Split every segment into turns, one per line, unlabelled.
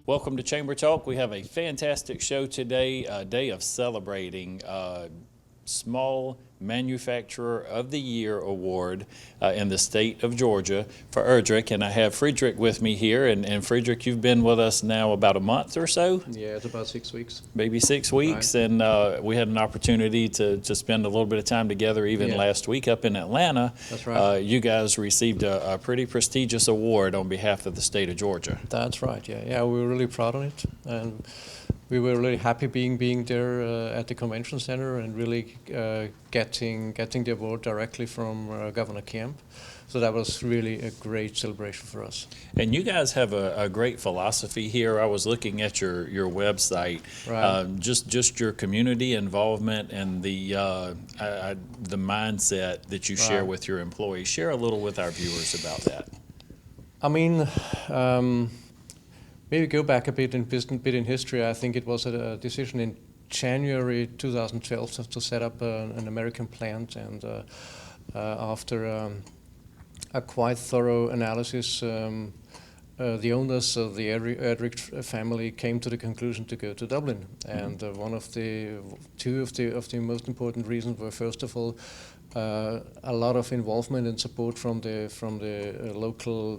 Welcome to Chamber Talk. We have a fantastic show today, a day of celebrating Small Manufacturer of the Year award in the state of Georgia for Erdrich. And I have Erdrich with me here. And Erdrich, you've been with us now about a month or so?
Yeah, it's about 6 weeks.
Maybe 6 weeks. Right. And we had an opportunity to spend a little bit of time together even last week up in Atlanta.
That's right.
You guys received a pretty prestigious award on behalf of the state of Georgia.
That's right, yeah. We were really proud of it. And we were really happy being there at the convention center and really getting the award directly from Governor Kemp. So that was really a great celebration for us.
And you guys have a great philosophy here. I was looking at your website,
right.
Just your community involvement and the mindset that you share with your employees. Share a little with our viewers about that.
I mean, maybe go back a bit in history. I think it was a decision in January 2012 to set up an American plant, and after a quite thorough analysis, the owners of the Erdrich family came to the conclusion to go to Dublin. And two of the most important reasons were, first of all, a lot of involvement and support from the local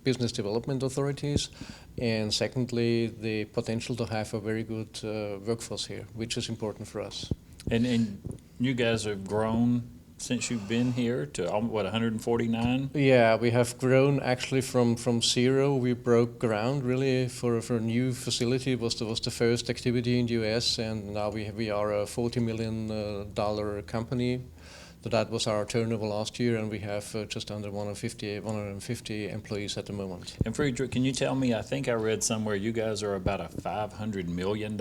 business development authorities, and secondly, the potential to have a very good workforce here, which is important for us.
And you guys have grown since you've been here to, what, 149?
Yeah, we have grown actually from zero. We broke ground really for a new facility. It was the first activity in the US, and now we are a $40 million company. So that was our turnover last year, and we have just under 150 employees at the moment.
And Erdrich, can you tell me, I think I read somewhere you guys are about a $500 million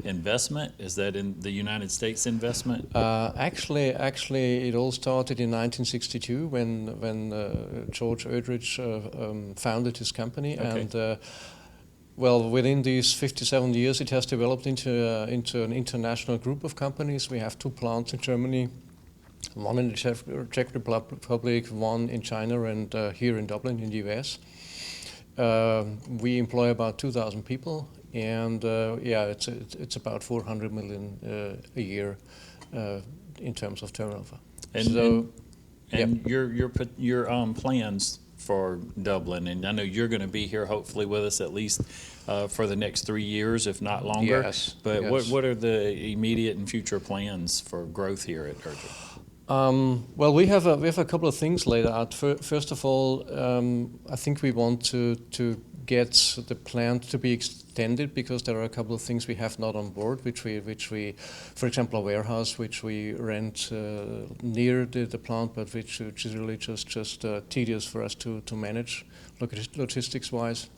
investment. Is that in the United States investment?
Actually, it all started in 1962 when George Erdrich founded his company. Okay. And well, within these 57 years, it has developed into an international group of companies. We have 2 plants in Germany, one in the Czech Republic, one in China, and here in Dublin in the US. We employ about 2,000 people, and it's about 400 million a year in terms of turnover.
And your plans for Dublin, and I know you're going to be here hopefully with us at least for the next 3 years, if not longer.
Yes.
But
yes.
What are the immediate and future plans for growth here at Erdrich?
Well, we have a couple of things laid out. First of all, I think we want to get the plant to be extended, because there are a couple of things we have not on board, which we, for example, a warehouse which we rent near the plant, but which is really just tedious for us to manage logistics-wise.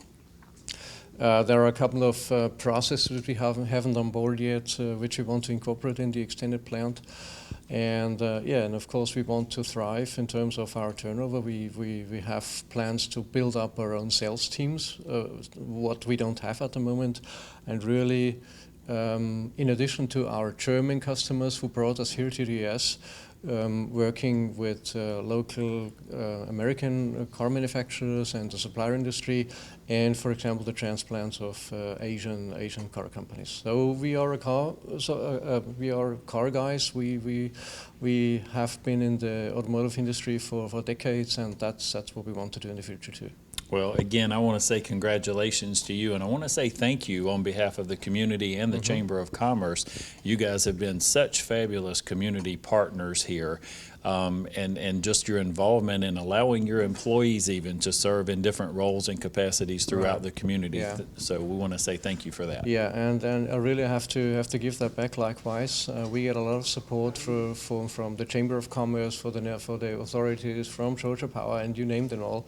There are a couple of processes we haven't on board yet, which we want to incorporate in the extended plant. And and of course we want to thrive in terms of our turnover. We have plans to build up our own sales teams, what we don't have at the moment, and really, in addition to our German customers who brought us here to the US, working with local American car manufacturers and the supplier industry, and for example the transplants of Asian car companies. So we are car guys. We have been in the automotive industry for decades, and that's what we want to do in the future too.
Well, again, I want to say congratulations to you, and I want to say thank you on behalf of the community and the Chamber of Commerce. You guys have been such fabulous community partners here, and just your involvement in allowing your employees even to serve in different roles and capacities throughout the community. Yeah. So we want to say thank you for that.
Yeah, and I really have to give that back likewise. We get a lot of support from the Chamber of Commerce, for the authorities, from Georgia Power, and you named them all.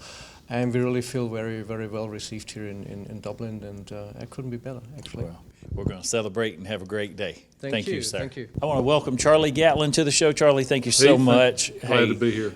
And we really feel very, very well received here in Dublin, and it couldn't be better, actually.
Well, we're going to celebrate and have a great day.
Thank you,
sir.
Thank you.
I want to welcome Charlie Gatlin to the show. Charlie, thank you so much.
Glad to be here.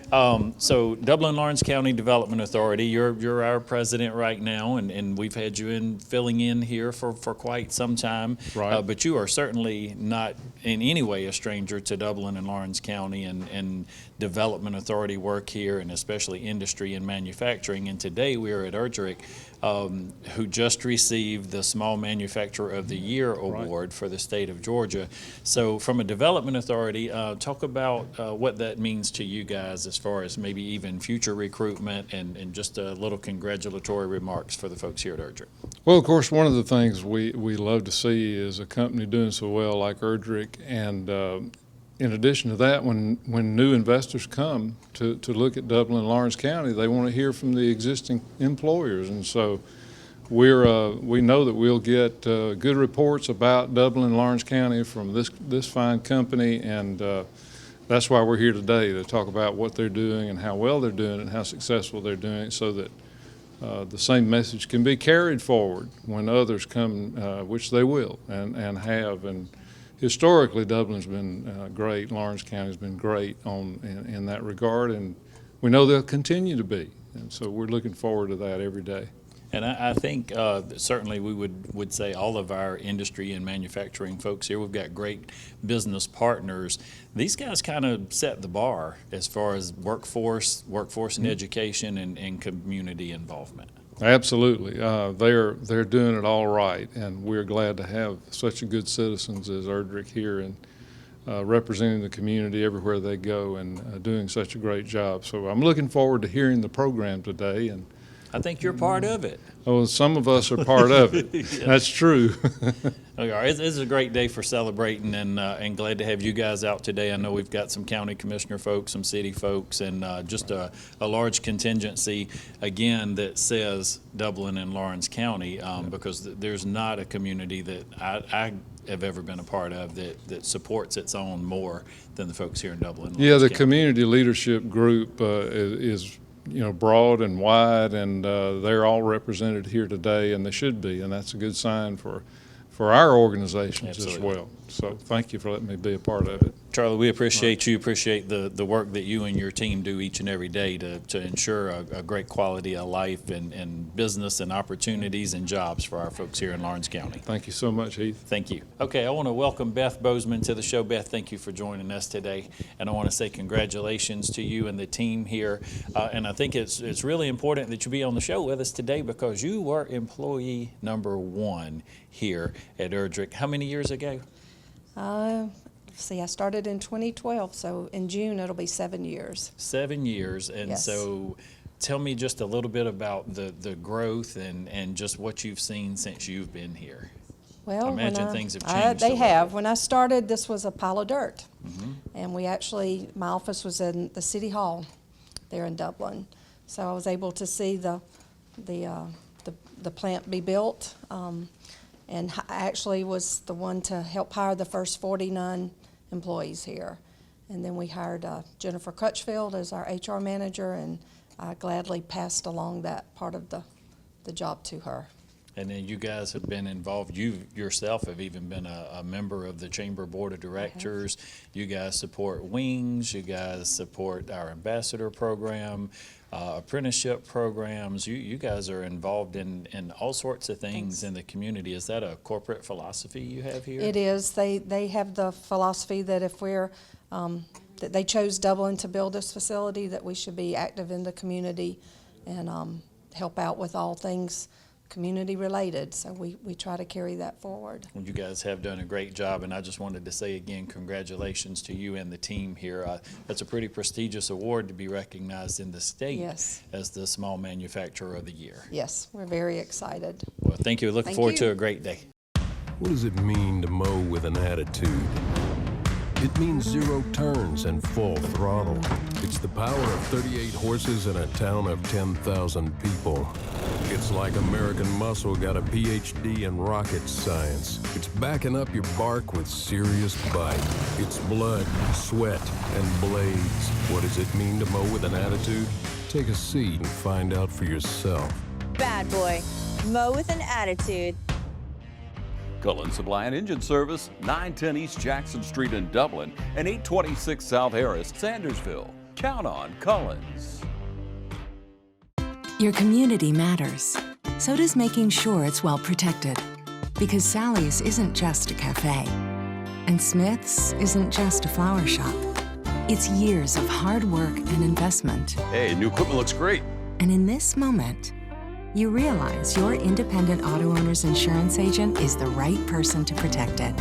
So Dublin-Lawrence County Development Authority, you're our president right now, and we've had you filling in here for quite some time.
Right.
But you are certainly not in any way a stranger to Dublin and Lawrence County and Development Authority work here, and especially industry and manufacturing. And today we are at Erdrich who just received the Small Manufacturer of the Year award for the state of Georgia. So from a development authority, talk about what that means to you guys as far as maybe even future recruitment and just a little congratulatory remarks for the folks here at Erdrich.
Well, of course, one of the things we love to see is a company doing so well like Erdrich, and in addition to that, when new investors come to look at Dublin and Lawrence County, they want to hear from the existing employers, and so we know that we'll get good reports about Dublin and Lawrence County from this fine company, and that's why we're here today, to talk about what they're doing and how well they're doing it and how successful they're doing it, so that the same message can be carried forward when others come, which they will and have. And historically, Dublin's been great. Lawrence County's been great in that regard, and we know they'll continue to be. And so we're looking forward to that every day.
And I think certainly we would say all of our industry and manufacturing folks here, we've got great business partners. These guys kind of set the bar as far as workforce and education and community involvement.
Absolutely. They're doing it all right, and we're glad to have such a good citizens as Erdrich here, and representing the community everywhere they go, and doing such a great job. So I'm looking forward to hearing the program today. And
I think you're part of it.
oh, some of us are part of it.
Yes.
That's true.
Okay, it's a great day for celebrating, and glad to have you guys out today. I know we've got some county commissioner folks, some city folks, and just a large contingency, again, that says Dublin and Lawrence County, because there's not a community that I have ever been a part of that supports its own more than the folks here in Dublin and
Yeah,
Lawrence
the
County.
community leadership group is broad and wide, and they're all represented here today, and they should be, and that's a good sign for our organizations
Absolutely.
as well. So thank you for letting me be a part of it.
Charlie, we appreciate you, appreciate the work that you and your team do each and every day to ensure a great quality of life and business and opportunities and jobs for our folks here in Lawrence County.
Thank you so much, Heath.
Thank you. Okay, I want to welcome Beth Bozeman to the show. Beth, thank you for joining us today. And I want to say congratulations to you and the team here. And I think it's really important that you be on the show with us today, because you were employee number 1 here at Erdrich. How many years ago?
I started in 2012, so in June it'll be 7 years.
7 years. And
Yes.
so tell me just a little bit about the growth and just what you've seen since you've been here.
Well,
I imagine things have changed.
They
a little
have.
bit.
When I started, this was a pile of dirt.
Mm-hmm.
And my office was in the city hall there in Dublin. So I was able to see the plant be built, and I actually was the one to help hire the first 49 employees here. And then we hired Jennifer Crutchfield as our HR manager, and I gladly passed along that part of the job to her.
And then you guys have been involved, you yourself have even been a member of the Chamber Board of Directors. You guys support Wings, you guys support our ambassador program, apprenticeship programs. You guys are involved in all sorts of things in the community. Is that a corporate philosophy you have here?
It is. They have the philosophy that if we're, that they chose Dublin to build this facility, that we should be active in the community and help out with all things community related. So we try to carry that forward.
Well, you guys have done a great job, and I just wanted to say again, congratulations to you and the team here. That's a pretty prestigious award to be recognized in the state
Yes.
as the Small Manufacturer of the Year.
Yes, we're very excited.
Well, thank you. Looking
Thank
forward
you.
to a great day.
What does it mean to mow with an attitude? It means 0 turns and full throttle. It's the power of 38 horses in a town of 10,000 people. It's like American Muscle got a PhD in rocket science. It's backing up your bark with serious bite. It's blood, sweat, and blades. What does it mean to mow with an attitude? Take a seat and find out for yourself.
Bad boy. Mow with an attitude.
Cullen Supply and Engine Service, 910 East Jackson Street in Dublin and 826 South Harris, Sandersville. Count on Cullens.
Your community matters. So does making sure it's well protected. Because Sally's isn't just a cafe. And Smith's isn't just a flower shop. It's years of hard work and investment.
Hey, new equipment looks great.
And in this moment, you realize your independent auto owner's insurance agent is the right person to protect it.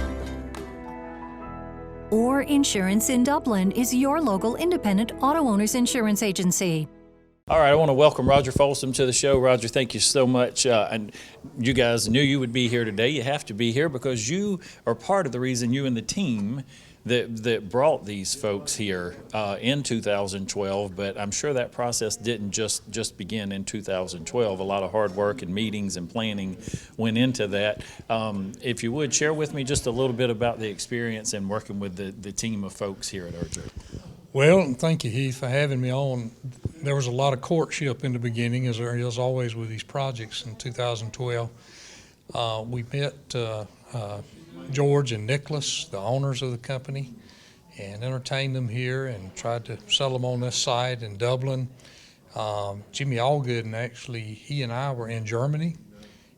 Or Insurance in Dublin is your local independent auto owner's insurance agency.
All right, I want to welcome Roger Folsom to the show. Roger, thank you so much. And you guys knew you would be here today. You have to be here because you are part of the reason, you and the team that brought these folks here in 2012. But I'm sure that process didn't just begin in 2012. A lot of hard work and meetings and planning went into that. If you would, share with me just a little bit about the experience in working with the team of folks here at Erdrich.
Well, thank you, Heath, for having me on. There was a lot of courtship in the beginning, as there is always with these projects in 2012. We met George and Nicholas, the owners of the company, and entertained them here and tried to sell them on this site in Dublin. Jimmy Allgood, and actually he and I were in Germany,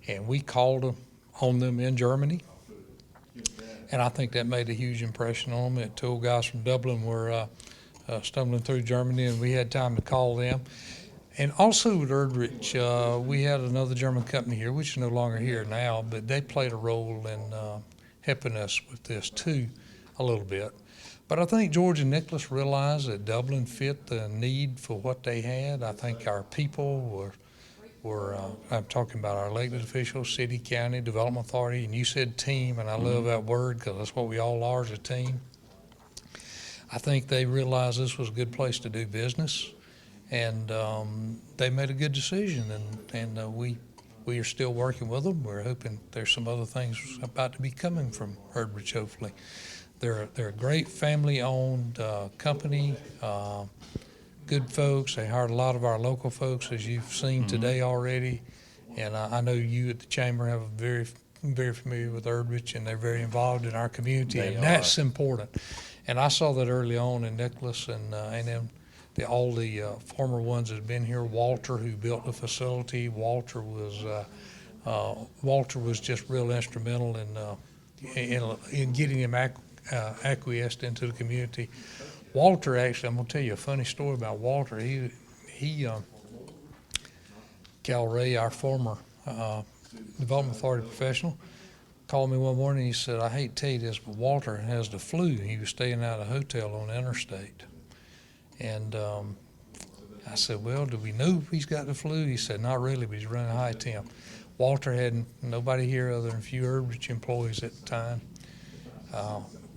and we called on them in Germany. And I think that made a huge impression on them. The two guys from Dublin were stumbling through Germany, and we had time to call them. And also with Erdrich, we had another German company here, which is no longer here now, but they played a role in helping us with this too, a little bit. But I think George and Nicholas realized that Dublin fit the need for what they had. I think our people were I'm talking about our elected officials, city, county, development authority, and you said team, and I love that word because that's what we all are, as a team. I think they realized this was a good place to do business, and they made a good decision, and we are still working with them. We're hoping there's some other things about to be coming from Erdrich, hopefully. They're a great family-owned company, good folks. They hired a lot of our local folks, as you've seen today already, and I know you at the Chamber have very familiar with Erdrich, and they're very involved in our community, and that's important. And I saw that early on in Nicholas, and then all the former ones that have been here. Walter, who built the facility, Walter was just real instrumental in getting him acquiesced into the community. Walter, actually, I'm going to tell you a funny story about Walter. Cal Ray, our former development authority professional, called me one morning. He said, "I hate to tell you this, but Walter has the flu." He was staying at a hotel on the interstate. And I said, "Well, do we know if he's got the flu?" He said, "Not really, but he's running high temp." Walter had nobody here other than a few Erdrich employees at the time.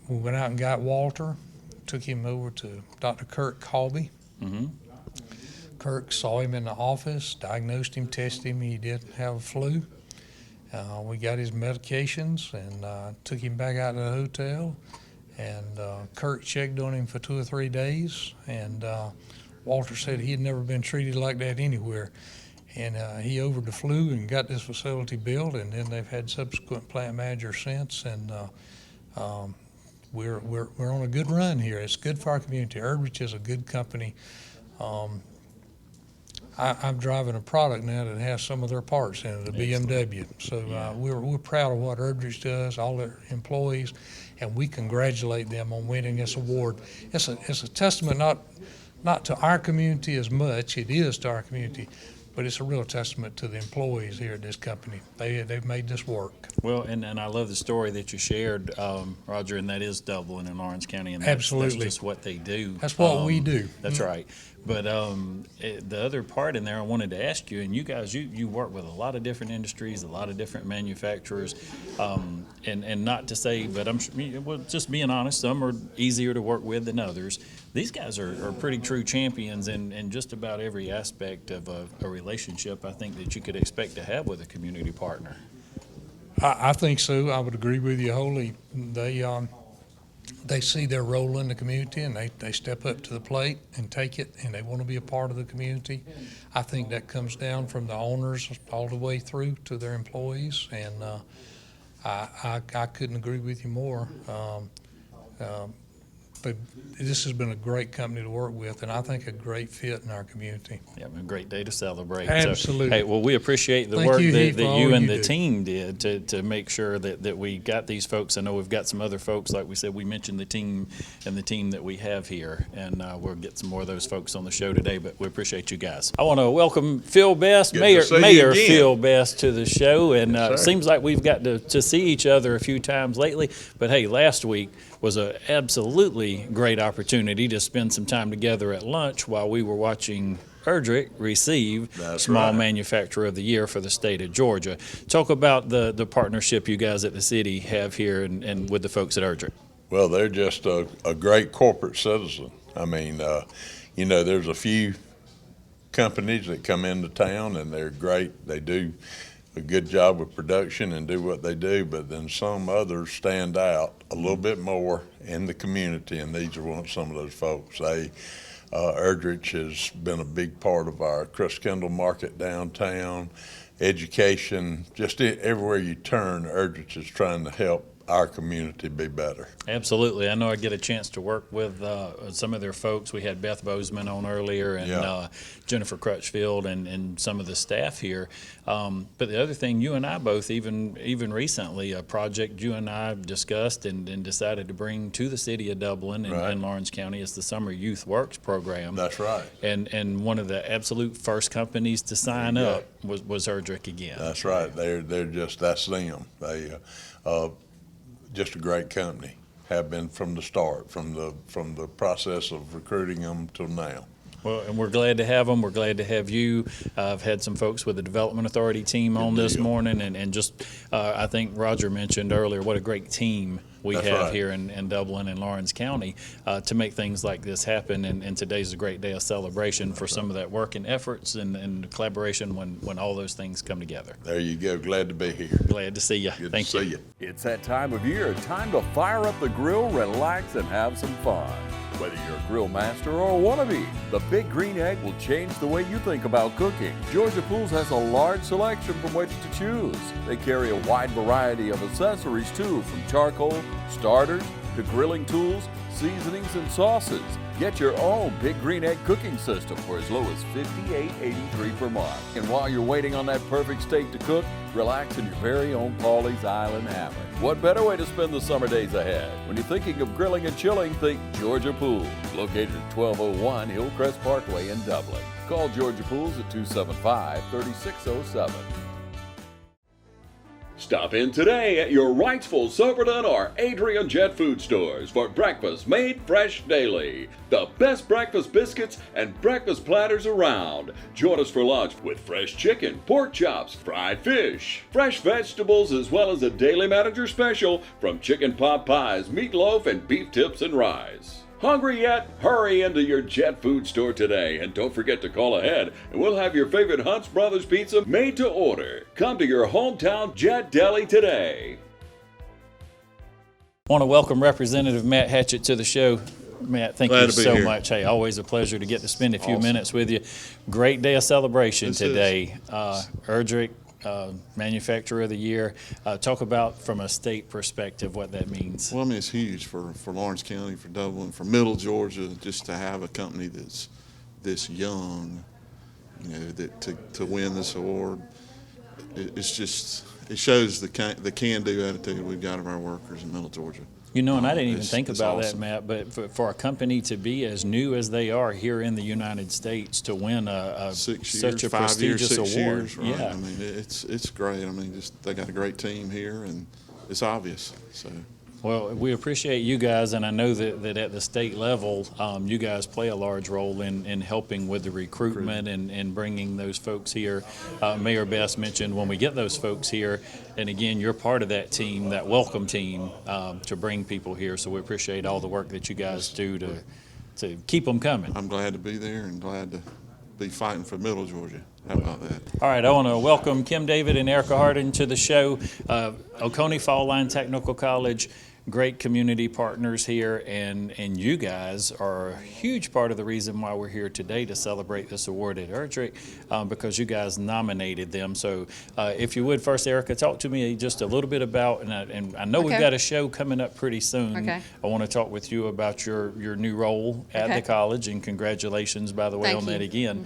We went out and got Walter, took him over to Dr. Kirk Colby. Kirk saw him in the office, diagnosed him, tested him. He did have a flu. We got his medications and took him back out to the hotel, and Kurt checked on him for 2 or 3 days, and Walter said he had never been treated like that anywhere. And he over the flu and got this facility built, and then they've had subsequent plant managers since, and we're on a good run here. It's good for our community. Erdrich is a good company. I'm driving a product now that has some of their parts in it, a BMW. So we're proud of what Erdrich does, all their employees, and we congratulate them on winning this award. It's a testament not to our community as much. It is to our community, but it's a real testament to the employees here at this company. They've made this work.
Well, and I love the story that you shared, Roger, and that is Dublin and Orange County, and
Absolutely.
That's just what they do.
That's what we do.
That's right. But the other part in there I wanted to ask you, and you guys, you work with a lot of different industries, a lot of different manufacturers, and not to say, but well, just being honest, some are easier to work with than others. These guys are pretty true champions in just about every aspect of a relationship, I think, that you could expect to have with a community partner.
I think so. I would agree with you wholly. They see their role in the community, and they step up to the plate and take it, and they want to be a part of the community. I think that comes down from the owners all the way through to their employees, and I couldn't agree with you more. this has been a great company to work with, and I think a great fit in our community.
Yeah, a great day to celebrate.
Absolutely.
So, hey, well, we appreciate the
Thank
work
you,
that,
Heath,
that
for all
you and
you
the
do.
team did to make sure that we got these folks. I know we've got some other folks, like we said, we mentioned the team and the team that we have here, and we'll get some more of those folks on the show today, but we appreciate you guys. I want to welcome Phil Best,
Good to
Mayor
see you
Mayor
again.
Phil Best to the show, and
Yes, sir.
seems like we've got to see each other a few times lately, but hey, last week was an absolutely great opportunity to spend some time together at lunch while we were watching Erdrich receive
That's
Small
right.
Manufacturer of the Year for the state of Georgia. Talk about the partnership you guys at the city have here and with the folks at Erdrich.
Well, they're just a great corporate citizen. I mean, there's a few companies that come into town and they're great. They do a good job with production and do what they do, but then some others stand out a little bit more in the community, and these are some of those folks. Erdrich has been a big part of our Chris Kendall market downtown, education, just everywhere you turn, Erdrich is trying to help our community be better.
Absolutely. I know I get a chance to work with some of their folks. We had Beth Bozeman on earlier and
Yeah.
Jennifer Crutchfield and some of the staff here. But the other thing, you and I both, even recently, a project you and I discussed and decided to bring to the city of Dublin
Right.
and Lawrence County is the Summer Youth Works Program.
That's right.
And one of the absolute first companies to sign
There you
up was Erdrich again.
That's right. That's them. They just a great company. Have been from the start, from the process of recruiting them till now.
Well, and we're glad to have them. We're glad to have you. I've had some folks with the Development Authority team on this
deal.
morning, and just I think Roger mentioned earlier what a great team we
That's
have
right.
here in Dublin and Lawrence County to make things like this happen. And today's a great day of celebration for some of that work and efforts and collaboration when all those things come together.
There you go. Glad to be here.
Glad to see you.
Good
Thank
to see you.
It's that time of year, time to fire up the grill, relax, and have some fun. Whether you're a grill master or a wannabe, the Big Green Egg will change the way you think about cooking. Georgia Pools has a large selection from which to choose. They carry a wide variety of accessories too, from charcoal, starters, to grilling tools, seasonings, and sauces. Get your own Big Green Egg cooking system for as low as $58.83 per month. And while you're waiting on that perfect steak to cook, relax in your very own Pawleys Island hammock. What better way to spend the summer days ahead? When you're thinking of grilling and chilling, think Georgia Pools, located at 1201 Hillcrest Parkway in Dublin. Call Georgia Pools at 275-3607. Stop in today at your Wrightsville, Silverton, or Adrian Jet Food stores for breakfast made fresh daily. The best breakfast biscuits and breakfast platters around. Join us for lunch with fresh chicken, pork chops, fried fish, fresh vegetables, as well as a daily manager special from chicken pot pies, meatloaf, and beef tips and rice. Hungry yet? Hurry into your Jet Food store today, and don't forget to call ahead, and we'll have your favorite Hunt's Brothers pizza made to order. Come to your hometown Jet Deli today.
I want to welcome Representative Matt Hatchett to the show. Matt, thank
Glad
you
to be
so
here.
much. Hey, always a pleasure to get to spend a few
Awesome.
minutes with you. Great day of celebration
This is.
today. Erdrich, Manufacturer of the Year. Talk about, from a state perspective, what that means.
Well, I mean, it's huge for Lawrence County, for Dublin, for Middle Georgia, just to have a company that's this young, to win this award. It's just, it shows the can-do attitude we've got of our workers in Middle Georgia.
And I didn't even
It's-
think
it's
about that,
awesome.
Matt, but for a company to be as new as they are here in the United States, to win
6 years,
such a
5 years,
prestigious
6
award.
years, right?
Yeah.
I mean, it's great. I mean, they got a great team here, and it's obvious, so.
Well, we appreciate you guys, and I know that at the state level, you guys play a large role in helping with the recruitment and bringing those folks here. Mayor Best mentioned when we get those folks here, and again, you're part of that team, that welcome team, to bring people here. So we appreciate all the work that you guys do to keep them coming.
I'm glad to be there and glad to be fighting for Middle Georgia. How about that?
All right, I want to welcome Kim David and Erica Hardin to the show. Oconee Fall Line Technical College great community partners here, and you guys are a huge part of the reason why we're here today to celebrate this award at Erdrich, because you guys nominated them. So if you would, first, Erica, talk to me just a little bit about, and I know we've got a show coming up pretty soon.
Okay.
I want to talk with you about your new role at the college, and congratulations, by the way, on that again.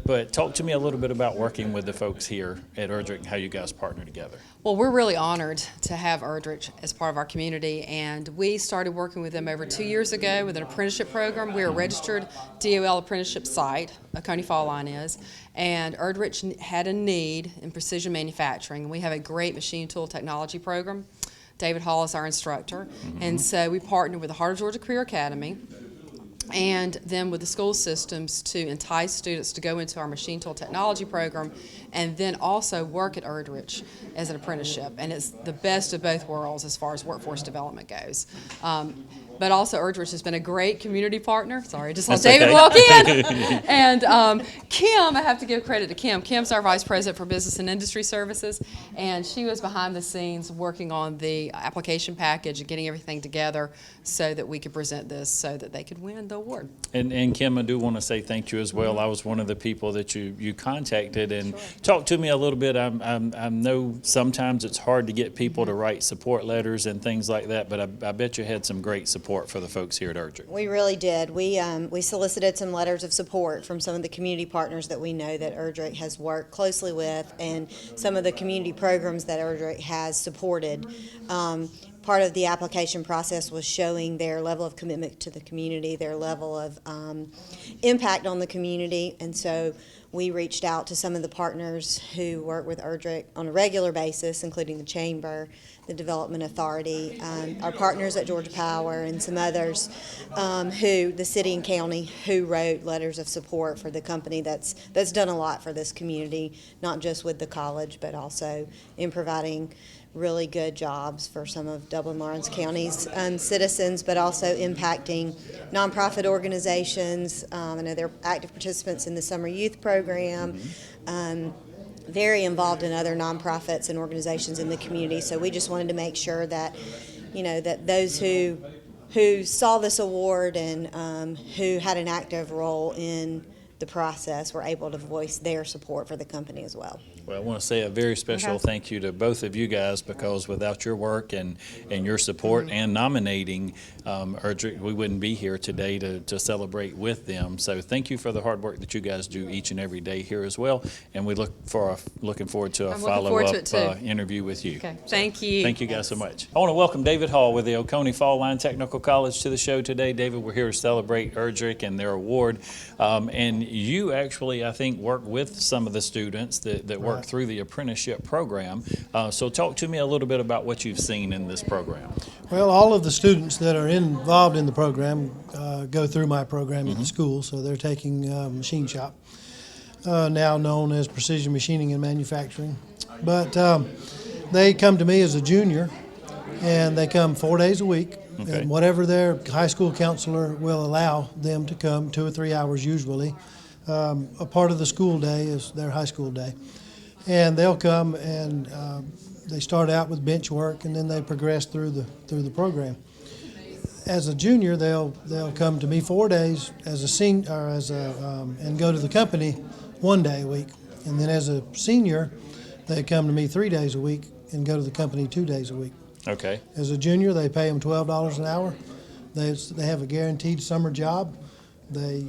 But talk to me a little bit about working with the folks here at Erdrich and how you guys partner together.
Well, we're really honored to have Erdrich as part of our community, and we started working with them over 2 years ago with an apprenticeship program. We're a registered DOL apprenticeship site, Coney Fall Line is, and Erdrich had a need in precision manufacturing. We have a great machine tool technology program. David Hall is our instructor, and so we partnered with the Heart of Georgia Career Academy and then with the school systems to entice students to go into our machine tool technology program and then also work at Erdrich as an apprenticeship. And it's the best of both worlds as far as workforce development goes. But also Erdrich has been a great community partner. Sorry, I just saw David walk in. And Kim, I have to give credit to Kim. Kim's our Vice President for Business and Industry Services, and she was behind the scenes working on the application package and getting everything together so that we could present this so that they could win the award.
And Kim, I do want to say thank you as well. I was one of the people that you contacted, and talk to me a little bit. I know sometimes it's hard to get people to write support letters and things like that, but I bet you had some great support for the folks here at Erdrich.
We really did. We solicited some letters of support from some of the community partners that we know that Erdrich has worked closely with, and some of the community programs that Erdrich has supported. Part of the application process was showing their level of commitment to the community, their level of impact on the community, and so we reached out to some of the partners who work with Erdrich on a regular basis, including the Chamber, the Development Authority, our partners at Georgia Power, and some others, the city and county, who wrote letters of support for the company that's done a lot for this community, not just with the college, but also in providing really good jobs for some of Dublin-Lawrence County's citizens, but also impacting nonprofit organizations. I know they're active participants in the summer youth program, very involved in other nonprofits and organizations in the community. So we just wanted to make sure that, that those who saw this award and who had an active role in the process were able to voice their support for the company as well.
Well, I want to say a very special thank you to both of you guys, because without your work and your support and nominating Erdrich, we wouldn't be here today to celebrate with them. So thank you for the hard work that you guys do each and every day here as well. And we looking forward to a follow-up interview with you.
Okay. Thank you.
Thank you guys so much. I want to welcome David Hall with the Oconee Fall Line Technical College to the show today. David, we're here to celebrate Erdrich and their award. And you actually, I think, work with some of the students that work through the apprenticeship program. So talk to me a little bit about what you've seen in this program.
Well, all of the students that are involved in the program go through my program at the school, so they're taking machine shop, now known as precision machining and manufacturing. But they come to me as a junior, and they come 4 days a week. Okay. And whatever their high school counselor will allow them to come, 2 or 3 hours usually. A part of the school day is their high school day. And they'll come and they start out with bench work, and then they progress through the program. As a junior, they'll come to me 4 days as a senior, and go to the company 1 day a week. And then as a senior, they come to me 3 days a week and go to the company 2 days a week.
Okay.
As a junior, they pay them $12 an hour. They have a guaranteed summer job. They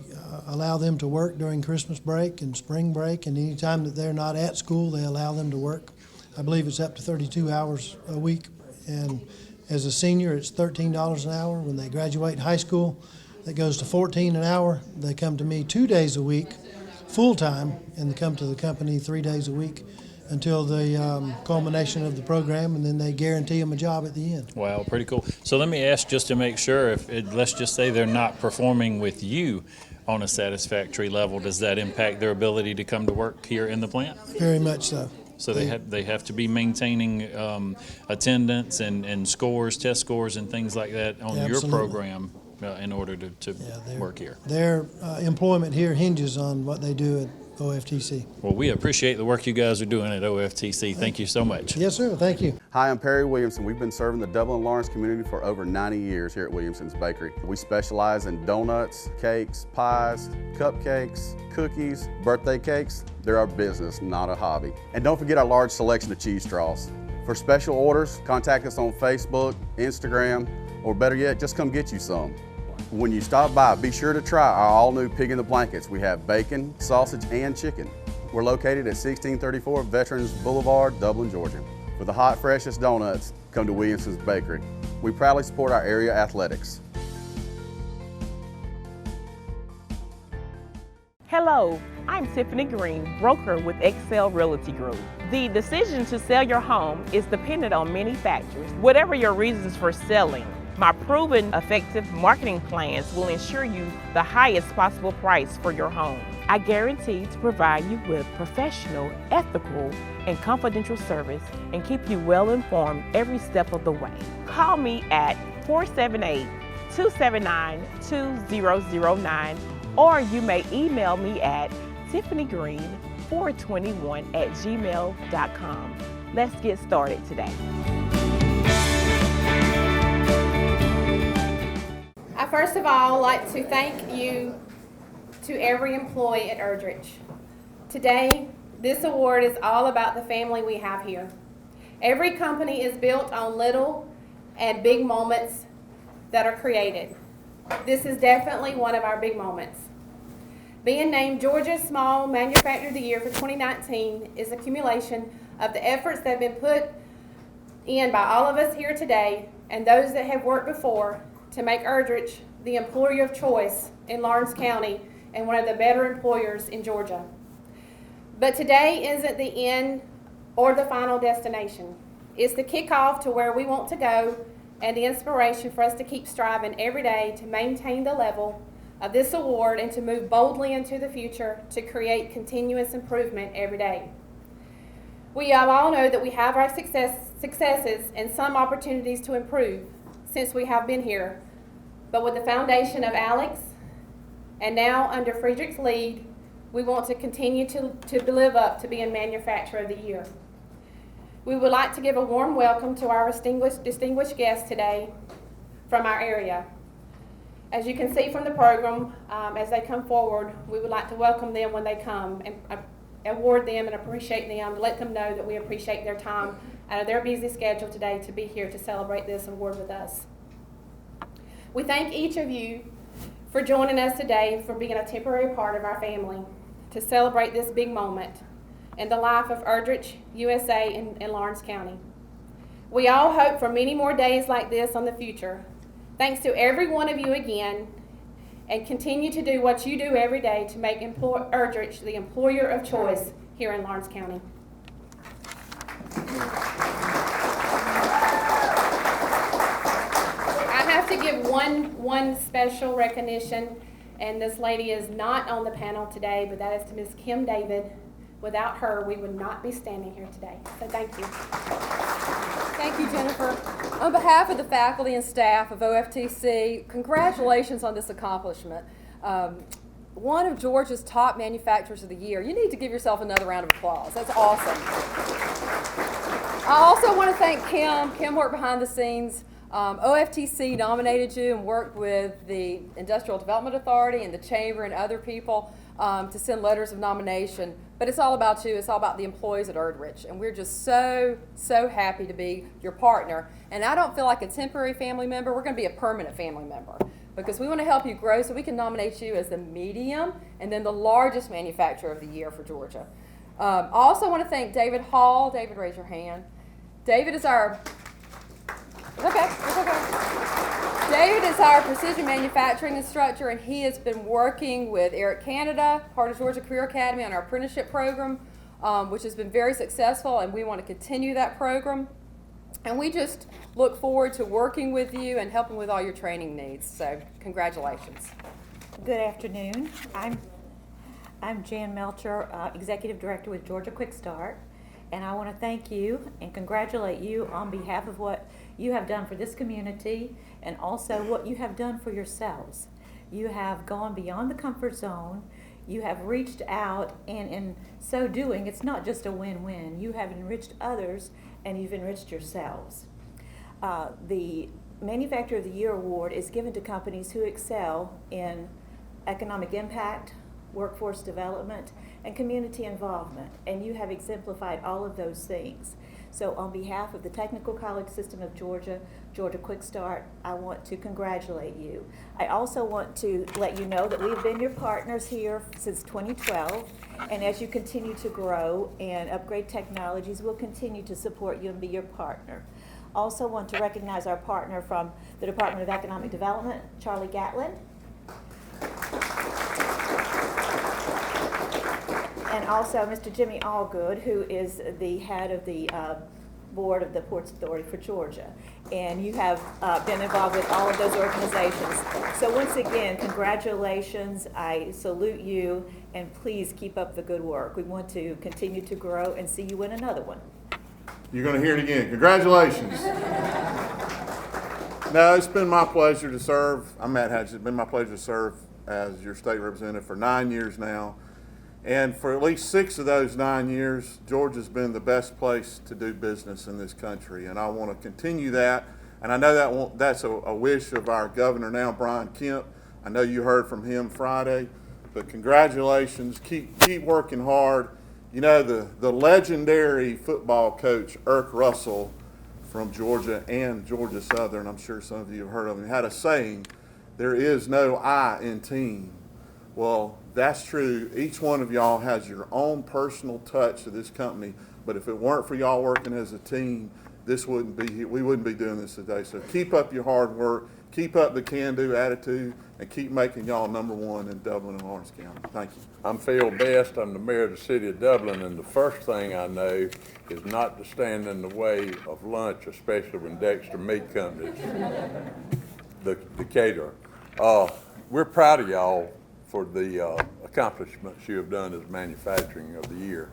allow them to work during Christmas break and spring break, and any time that they're not at school, they allow them to work. I believe it's up to 32 hours a week. And as a senior, it's $13 an hour. When they graduate high school, that goes to $14 an hour. They come to me 2 days a week, full-time, and they come to the company 3 days a week until the culmination of the program, and then they guarantee them a job at the end.
Wow, pretty cool. So let me ask, just to make sure, let's just say they're not performing with you on a satisfactory level, does that impact their ability to come to work here in the plant?
Very much so.
So they have to be maintaining attendance and scores, test scores, and things like that on your program in order to work here.
Their employment here hinges on what they do OFTC.
Well, we appreciate the work you guys are doing at OFTC. Thank you so much.
Yes, sir. Thank you.
Hi, I'm Perry Williamson. We've been serving the Dublin Lawrence community for over 90 years here at Williamson's Bakery. We specialize in donuts, cakes, pies, cupcakes, cookies, birthday cakes. They're our business, not a hobby. And don't forget our large selection of cheese straws. For special orders, contact us on Facebook, Instagram, or better yet, just come get you some. When you stop by, be sure to try our all-new Pig in the Blankets. We have bacon, sausage, and chicken. We're located at 1634 Veterans Boulevard, Dublin, Georgia. For the hot, freshest donuts, come to Williamson's Bakery. We proudly support our area athletics.
Hello, I'm Tiffany Green, broker with Excel Realty Group. The decision to sell your home is dependent on many factors. Whatever your reasons for selling, my proven effective marketing plans will ensure you the highest possible price for your home. I guarantee to provide you with professional, ethical, and confidential service and keep you well informed every step of the way. Call me at 478-279-2009, or you may email me at tiffanygreen421@gmail.com. Let's get started today.
I first of all like to thank you to every employee at Erdrich. Today, this award is all about the family we have here. Every company is built on little and big moments that are created. This is definitely one of our big moments. Being named Georgia's Small Manufacturer of the Year for 2019 is a accumulation of the efforts that have been put in by all of us here today and those that have worked before to make Erdrich the employer of choice in Lawrence County and one of the better employers in Georgia. But today isn't the end or the final destination. It's the kickoff to where we want to go and the inspiration for us to keep striving every day to maintain the level of this award and to move boldly into the future to create continuous improvement every day. We all know that we have our successes and some opportunities to improve since we have been here. But with the foundation of Alex and now under Friedrich's lead, we want to continue to live up to being Manufacturer of the Year. We would like to give a warm welcome to our distinguished guests today from our area. As you can see from the program, as they come forward, we would like to welcome them when they come and award them and appreciate them, let them know that we appreciate their time out of their busy schedule today to be here to celebrate this award with us. We thank each of you for joining us today, for being a temporary part of our family to celebrate this big moment in the life of Erdrich, USA, in Lawrence County. We all hope for many more days like this on the future. Thanks to every one of you again, and continue to do what you do every day to make Erdrich the employer of choice here in Lawrence County. I have to give one special recognition, and this lady is not on the panel today, but that is to Ms. Kim David. Without her, we would not be standing here today. So thank you.
Thank you, Jennifer. On behalf of the faculty and staff of OFTC, congratulations on this accomplishment. One of Georgia's top manufacturers of the year. You need to give yourself another round of applause. That's awesome. I also want to thank Kim. Kim worked behind the scenes. OFTC nominated you and worked with the Industrial Development Authority and the Chamber and other people to send letters of nomination. But it's all about you. It's all about the employees at Erdrich. And we're just so happy to be your partner. And I don't feel like a temporary family member. We're going to be a permanent family member because we want to help you grow so we can nominate you as the medium and then the largest manufacturer of the year for Georgia. I also want to thank David Hall. David, raise your hand. David is our... Okay. David is our precision manufacturing instructor, and he has been working with Eric Canada, part of Georgia Career Academy, on our apprenticeship program, which has been very successful, and we want to continue that program. And we just look forward to working with you and helping with all your training needs. So congratulations.
Good afternoon. I'm Jan Melcher, Executive Director with Georgia Quick Start, and I want to thank you and congratulate you on behalf of what you have done for this community and also what you have done for yourselves. You have gone beyond the comfort zone. You have reached out, and in so doing, it's not just a win-win. You have enriched others, and you've enriched yourselves. The Manufacturer of the Year Award is given to companies who excel in economic impact, workforce development, and community involvement, and you have exemplified all of those things. So on behalf of the Technical College System of Georgia, Georgia Quick Start, I want to congratulate you. I also want to let you know that we've been your partners here since 2012, and as you continue to grow and upgrade technologies, we'll continue to support you and be your partner. Also want to recognize our partner from the Department of Economic Development, Charlie Gatlin. And also Mr. Jimmy Allgood, who is the head of the board of the Ports Authority for Georgia. And you have been involved with all of those organizations. So once again, congratulations. I salute you, and please keep up the good work. We want to continue to grow and see you win another one.
You're going to hear it again. Congratulations. No, it's been my pleasure to serve. I'm Matt Hatch. It's been my pleasure to serve as your state representative for 9 years now. And for at least 6 of those 9 years, Georgia's been the best place to do business in this country. And I want to continue that. And I know that's a wish of our governor now, Brian Kemp. I know you heard from him Friday. But congratulations. Keep working hard. You know, the legendary football coach, Erdrich Russell, from Georgia and Georgia Southern, I'm sure some of you have heard of him, had a saying, there is no I in team. Well, that's true. Each one of y'all has your own personal touch to this company, but if it weren't for y'all working as a team, we wouldn't be doing this today. So keep up your hard work, keep up the can-do attitude, and keep making y'all #1 in Dublin and Lawrence County. Thank you.
I'm Phil Best. I'm the mayor of the city of Dublin, and the first thing I know is not to stand in the way of lunch, especially when Dexter Meat Company, the caterer. We're proud of y'all for the accomplishments you have done as manufacturing of the year.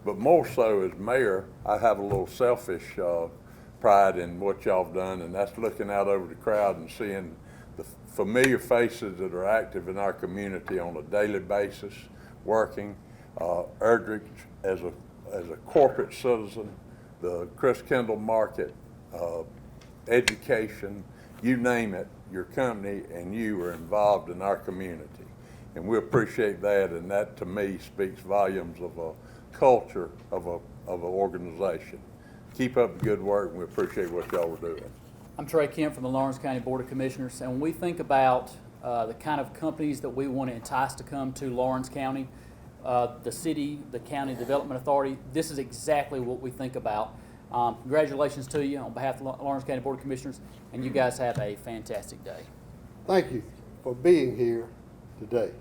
But more so as mayor, I have a little selfish pride in what y'all have done, and that's looking out over the crowd and seeing the familiar faces that are active in our community on a daily basis, working. Erdrich as a corporate citizen, the Chris Kendall Market, education, you name it, your company and you are involved in our community. And we appreciate that, and that to me speaks volumes of a culture of an organization. Keep up the good work, and we appreciate what y'all are doing.
I'm Trey Kemp from the Lawrence County Board of Commissioners, and when we think about the kind of companies that we want to entice to come to Lawrence County, the city, the county development authority, this is exactly what we think about. Congratulations to you on behalf of the Lawrence County Board of Commissioners, and you guys have a fantastic day.
Thank you for being here today.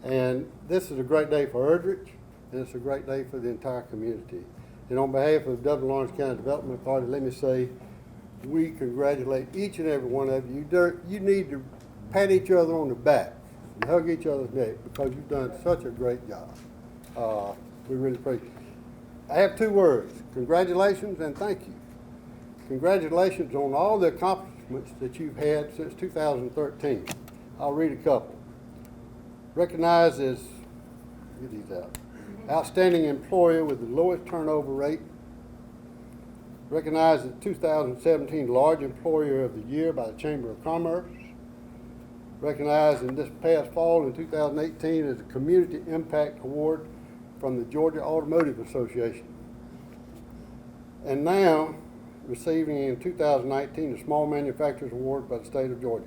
And this is a great day for Erdrich, and it's a great day for the entire community. And on behalf of the Dublin Lawrence County Development Authority, let me say we congratulate each and every one of you. You need to pat each other on the back and hug each other's neck because you've done such a great job. We really appreciate it. I have 2 words, congratulations and thank you. Congratulations on all the accomplishments that you've had since 2013. I'll read a couple. Recognized as, get these out, outstanding employer with the lowest turnover rate. Recognized as 2017 Large Employer of the Year by the Chamber of Commerce. Recognized in this past fall in 2018 as a Community Impact Award from the Georgia Automotive Association. And now receiving in 2019 the Small Manufacturers Award by the state of Georgia.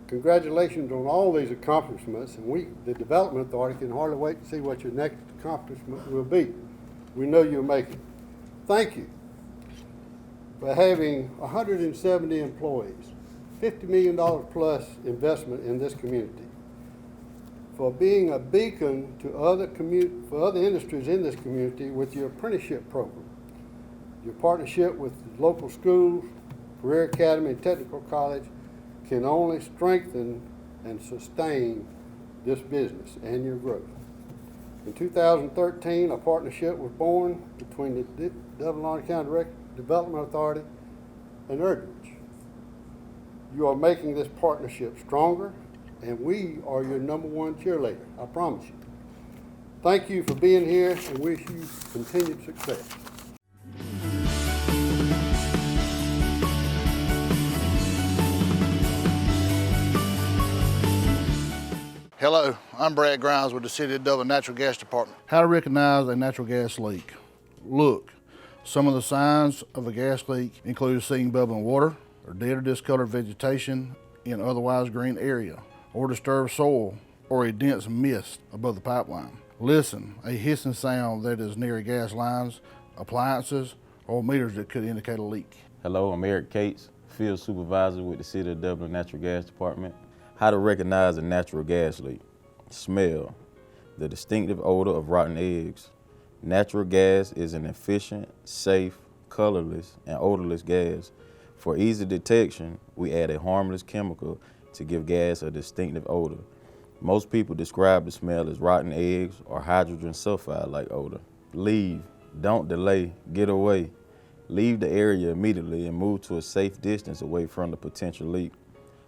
Congratulations on all these accomplishments, and we, the Development Authority, can hardly wait to see what your next accomplishment will be. We know you'll make it. Thank you for having 170 employees, $50 million plus investment in this community, for being a beacon to for other industries in this community with your apprenticeship program, your partnership with local schools, Career Academy, and Technical College can only strengthen and sustain this business and your growth. In 2013, a partnership was born between the Dublin Lawrence County Development Authority and Erdrich. You are making this partnership stronger, and we are your #1 cheerleader, I promise you. Thank you for being here and wish you continued success.
Hello, I'm Brad Grimes with the City of Dublin Natural Gas Department. How to recognize a natural gas leak. Look, some of the signs of a gas leak include seeing bubbling water, or dead or discolored vegetation in otherwise green area, or disturbed soil, or a dense mist above the pipeline. Listen, a hissing sound that is near gas lines, appliances, or meters that could indicate a leak.
Hello, I'm Eric Cates, Field Supervisor with the City of Dublin Natural Gas Department. How to recognize a natural gas leak. Smell, the distinctive odor of rotten eggs. Natural gas is an efficient, safe, colorless, and odorless gas. For easy detection, we add a harmless chemical to give gas a distinctive odor. Most people describe the smell as rotten eggs or hydrogen sulfide-like odor. Leave, don't delay, get away. Leave the area immediately and move to a safe distance away from the potential leak.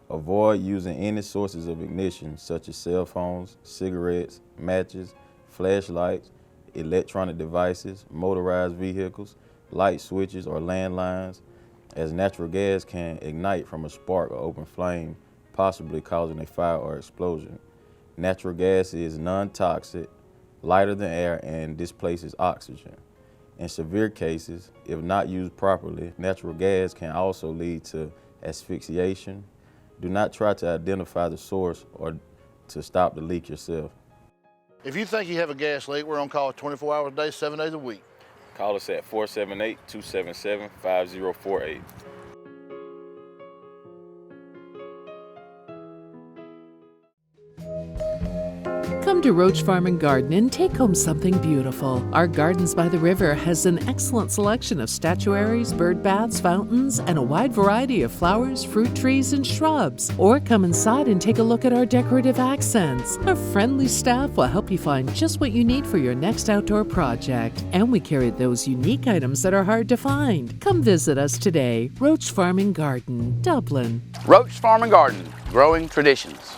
Avoid using any sources of ignition such as cell phones, cigarettes, matches, flashlights, electronic devices, motorized vehicles, light switches, or landlines, as natural gas can ignite from a spark or open flame, possibly causing a fire or explosion. Natural gas is non-toxic, lighter than air, and displaces oxygen. In severe cases, if not used properly, natural gas can also lead to asphyxiation. Do not try to identify the source or to stop the leak yourself.
If you think you have a gas leak, we're on call 24 hours a day, 7 days a week.
Call us at 478-277-5048.
Come to Roach Farm and Garden and take home something beautiful. Our Gardens by the River has an excellent selection of statuaries, bird baths, fountains, and a wide variety of flowers, fruit trees, and shrubs. Or come inside and take a look at our decorative accents. Our friendly staff will help you find just what you need for your next outdoor project. And we carry those unique items that are hard to find. Come visit us today. Roach Farm and Garden, Dublin.
Roach Farm and Garden, growing traditions.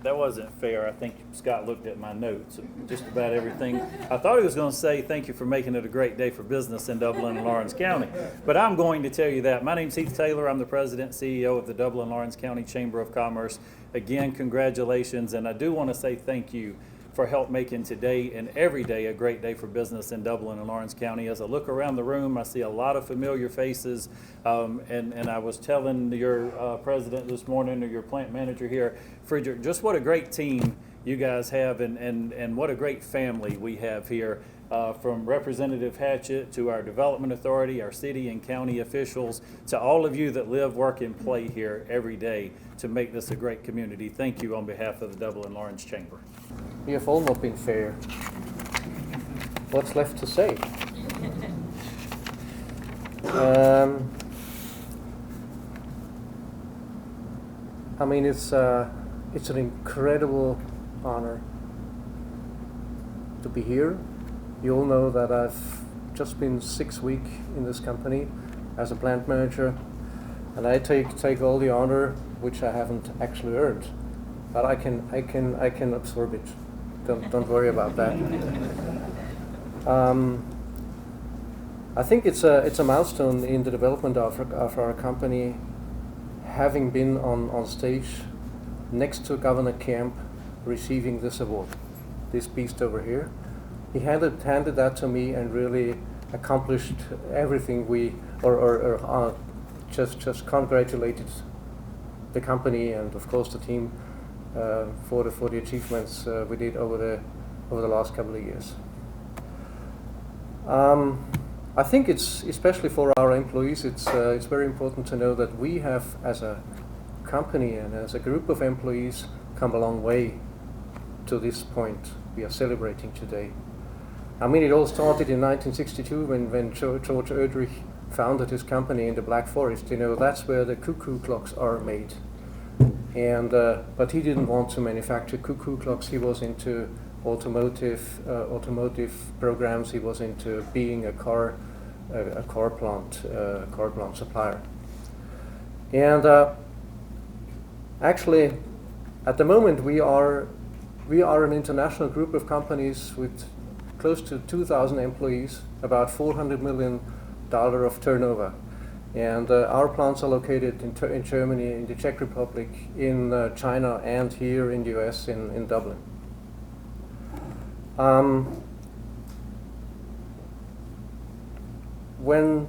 That wasn't fair. I think Scott looked at my notes, just about everything. I thought he was going to say thank you for making it a great day for business in Dublin and Lawrence County, but I'm going to tell you that. My name's Heath Taylor. I'm the President and CEO of the Dublin Lawrence County Chamber of Commerce. Again, congratulations, and I do want to say thank you for help making today and every day a great day for business in Dublin and Lawrence County. As I look around the room, I see a lot of familiar faces, and I was telling your president this morning, or your plant manager here, Friedrich, just what a great team you guys have, and what a great family we have here. From Representative Hatchett to our Development Authority, our city and county officials, to all of you that live, work, and play here every day to make this a great community. Thank you on behalf of the Dublin Lawrence Chamber.
We have all not been fair. What's left to say? I mean, it's an incredible honor to be here. You all know that I've just been 6 weeks in this company as a plant manager, and I take all the honor which I haven't actually earned, but I can absorb it. Don't worry about that. I think it's a milestone in the development of our company, having been on stage next to Governor Kemp, receiving this award, this beast over here. He handed that to me and really accomplished everything just congratulated the company and of course the team for the achievements we did over the last couple of years. I think it's, especially for our employees, it's very important to know that we have, as a company and as a group of employees, come a long way to this point we are celebrating today. I mean, it all started in 1962 when George Erdrich founded his company in the Black Forest. You know, that's where the cuckoo clocks are made. And but he didn't want to manufacture cuckoo clocks. He was into automotive programs. He was into being a car plant supplier. And actually, at the moment we are We are an international group of companies with close to 2,000 employees, about $400 million of turnover. And our plants are located in Germany, in the Czech Republic, in China, and here in the US, in Dublin. When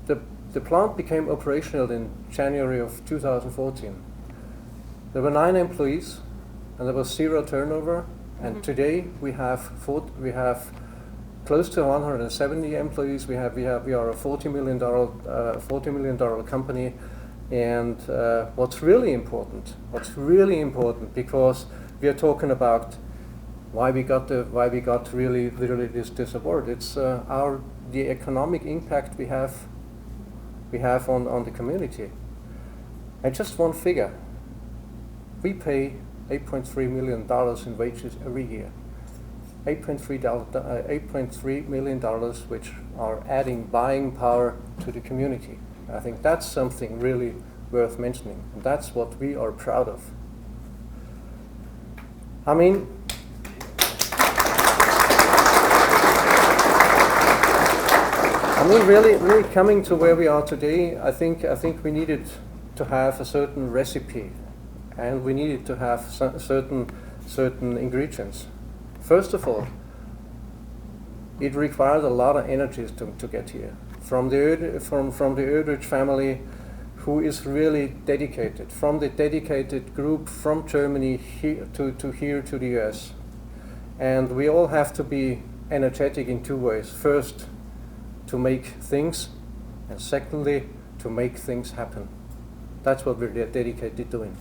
the plant became operational in January of 2014, there were 9 employees, and there was 0 turnover. And today we have close to 170 employees. We are a $40 million company. And what's really important, because we are talking about why we got really this award. It's the economic impact we have on the community. And just one figure: we pay $8.3 million in wages every year. $8.3 million, which are adding buying power to the community. I think that's something really worth mentioning, and that's what we are proud of. I mean, really coming to where we are today, I think we needed to have a certain recipe, and we needed to have certain ingredients. First of all, it required a lot of energies to get here. From the Erdrich family, who is really dedicated, from the dedicated group from Germany here to the US. And we all have to be energetic in 2 ways. First, to make things, and secondly, to make things happen. That's what we're dedicated doing.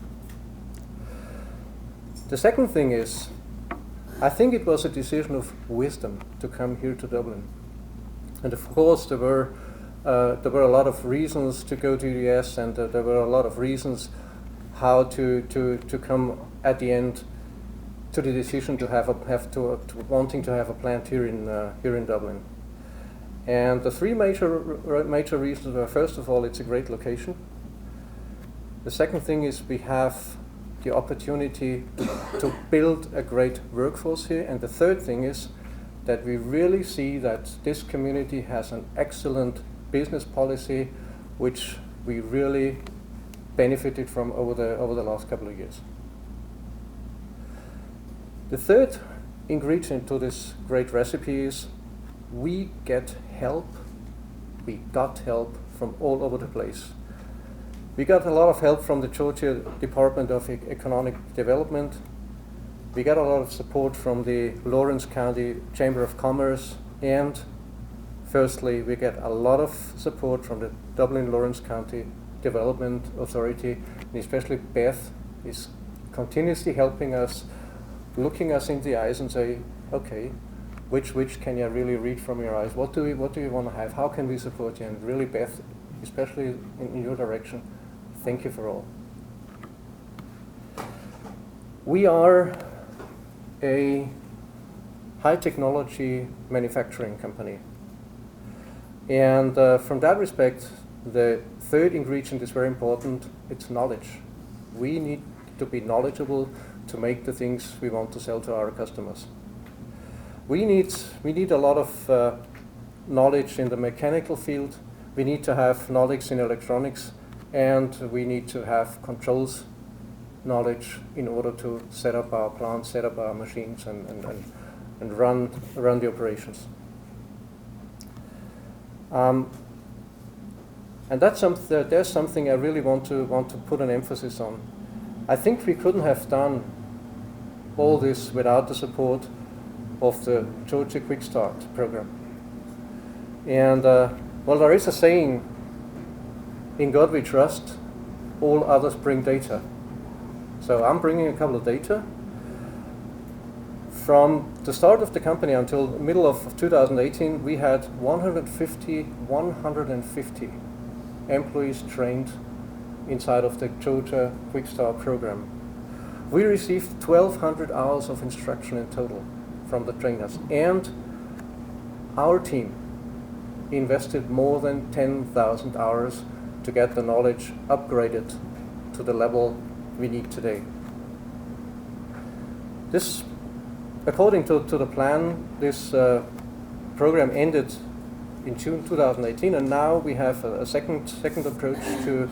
The second thing is, I think it was a decision of wisdom to come here to Dublin. And of course, there were a lot of reasons to go to the US, and there were a lot of reasons how to come at the end to the decision to wanting to have a plant here in Dublin. And the 3 major reasons were: first of all, it's a great location. The second thing is we have the opportunity to build a great workforce here. And the third thing is that we really see that this community has an excellent business policy, which we really benefited from over the last couple of years. The third ingredient to this great recipe is we got help from all over the place. We got a lot of help from the Georgia Department of Economic Development. We got a lot of support from the Lawrence County Chamber of Commerce, and firstly, we get a lot of support from the Dublin-Lawrence County Development Authority, and especially Beth is continuously helping us, looking us in the eyes and say, okay, which can you really read from your eyes? What do you want to have? How can we support you? And really, Beth, especially in your direction, thank you for all. We are a high technology manufacturing company. And from that respect, the third ingredient is very important. It's knowledge. We need to be knowledgeable to make the things we want to sell to our customers. We need a lot of knowledge in the mechanical field. We need to have knowledge in electronics, and we need to have controls knowledge in order to set up our plants, set up our machines, and run the operations. And there's something I really want to put an emphasis on. I think we couldn't have done all this without the support of the Georgia Quick Start program. And well, there is a saying, in God we trust, all others bring data. So I'm bringing a couple of data. From the start of the company until the middle of 2018, we had 150 employees trained inside of the Georgia Quick Start program. We received 1,200 hours of instruction in total from the trainers, and our team invested more than 10,000 hours to get the knowledge upgraded to the level we need today. This, according to the plan, this program ended in June 2018, and now we have a second approach to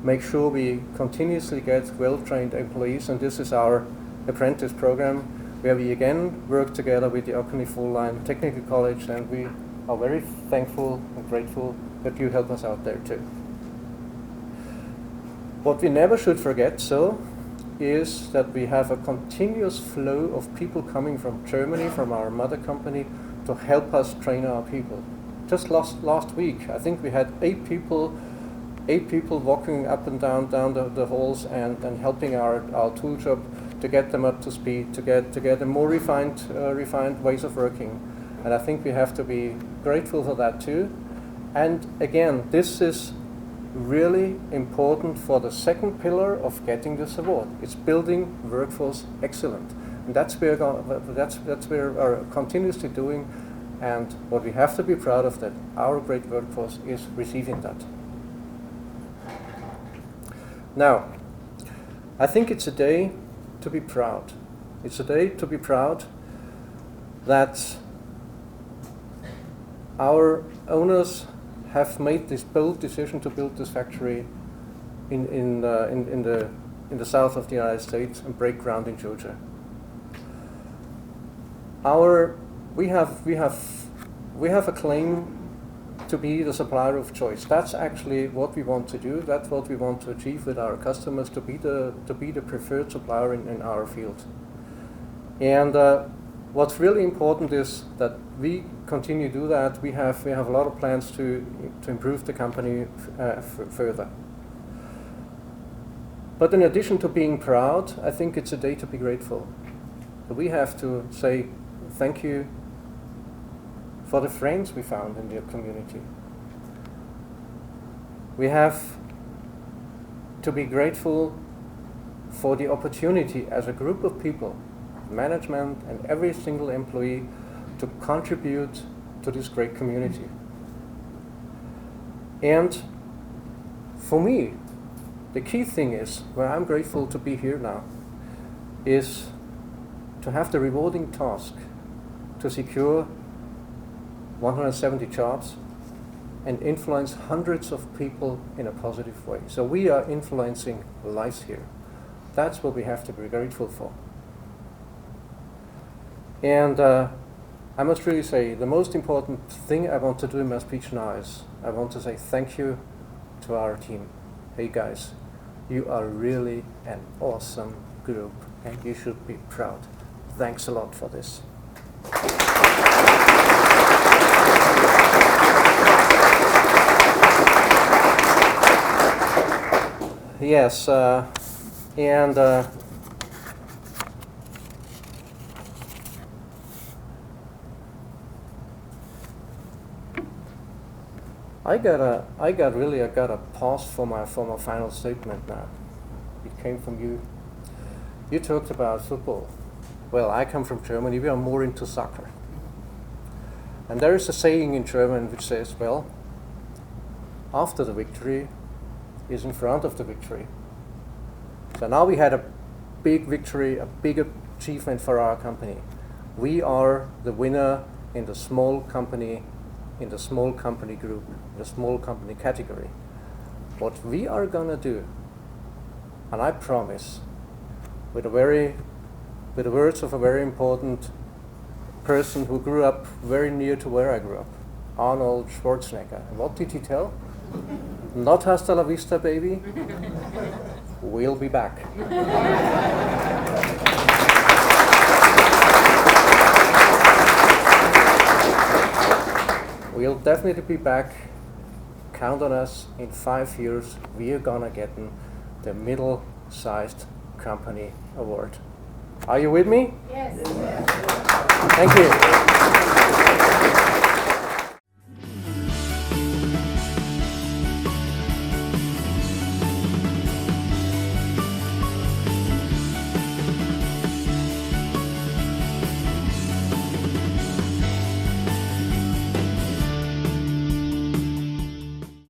make sure we continuously get well-trained employees, and this is our apprentice program, where we again work together with the Oconee Full Line Technical College, and we are very thankful and grateful that you help us out there too. What we never should forget, so, is that we have a continuous flow of people coming from Germany, from our mother company, to help us train our people. Just last week, I think we had 8 people walking up and down the halls and helping our tool shop to get them up to speed, to get a more refined ways of working. And I think we have to be grateful for that too. And again, this is really important for the second pillar of getting this award. It's building workforce excellence. And that's where we're continuously doing, and what we have to be proud of, that our great workforce is receiving that. Now, I think it's a day to be proud. It's a day to be proud that our owners have made this bold decision to build this factory in the south of the United States and break ground in Georgia. We have a claim to be the supplier of choice. That's actually what we want to do. That's what we want to achieve with our customers, to be the preferred supplier in our field. And what's really important is that we continue to do that. We have a lot of plans to improve the company further. But in addition to being proud, I think it's a day to be grateful. We have to say thank you for the friends we found in the community. We have to be grateful for the opportunity as a group of people, management and every single employee, to contribute to this great community. And for me, the key thing is, where I'm grateful to be here now, is to have the rewarding task to secure 170 jobs and influence hundreds of people in a positive way. So we are influencing lives here. That's what we have to be grateful for. And I must really say, the most important thing I want to do in my speech now is I want to say thank you to our team. Hey guys, you are really an awesome group and you should be proud. Thanks a lot for this. Yes, and I got a pause for my final statement now. It came from you. You talked about football. Well, I come from Germany. We are more into soccer. And there is a saying in German which says, well, after the victory is in front of the victory. So now we had a big victory, a big achievement for our company. We are the winner in the small company, in the small company group, in the small company category. What we are gonna do, and I promise, with the words of a very important person who grew up very near to where I grew up, Arnold Schwarzenegger. And what did he tell? Not hasta la vista, baby. We'll be back. We'll definitely be back. Count on us. In 5 years, we are gonna get the middle-sized company award. Are you with me?
Yes.
Thank you.